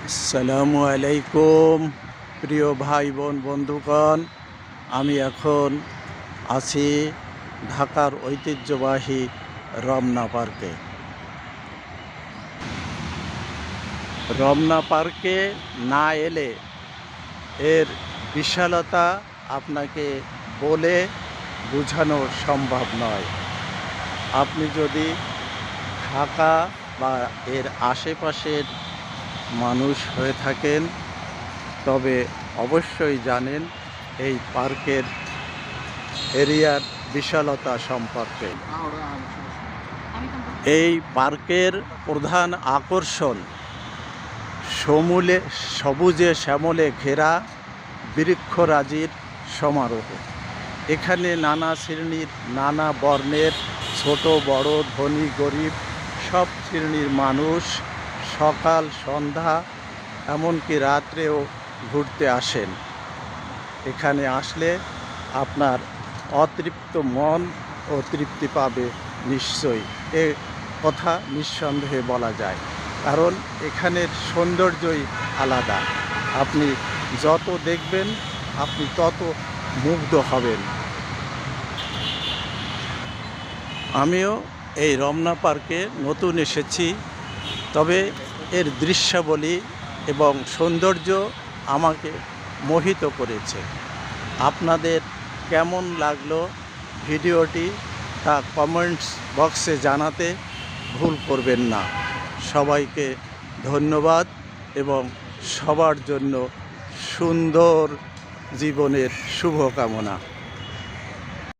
আসসালামু আলাইকুম প্রিয় ভাই বোন বন্ধুগণ, আমি এখন আছি ঢাকার ঐতিহ্যবাহী রমনা পার্কে। রমনা পার্কে না এলে এর বিশালতা আপনাকে বলে বোঝানো সম্ভব নয়। আপনি যদি ঢাকা বা এর আশেপাশের মানুষ হয়ে থাকেন তবে অবশ্যই জানেন এই পার্কের এরিয়ার বিশালতা সম্পর্কে। এই পার্কের প্রধান আকর্ষণ সবুজে শ্যামলে ঘেরা বৃক্ষরাজির সমারোহ। এখানে নানা শ্রেণীর নানা বর্ণের ছোট বড় ধনী গরিব সব শ্রেণীর মানুষ সকাল সন্ধ্যা এমনকি রাত্রেও ঘুরতে আসেন। এখানে আসলে আপনার অতৃপ্ত মন ও তৃপ্তি পাবে নিশ্চয়ই, এ কথা নিঃসন্দেহে বলা যায়, কারণ এখানের সৌন্দর্যই আলাদা। আপনি যত দেখবেন আপনি তত মুগ্ধ হবেন। আমিও এই রমনা পার্কে নতুন এসেছি, তবে এর দৃশ্যাবলী এবং সৌন্দর্য আমাকে মোহিত করেছে। আপনাদের কেমন লাগলো ভিডিওটি তা কমেন্টস বক্সে জানাতে ভুল করবেন না। সবাইকে ধন্যবাদ এবং সবার জন্য সুন্দর জীবনের শুভকামনা।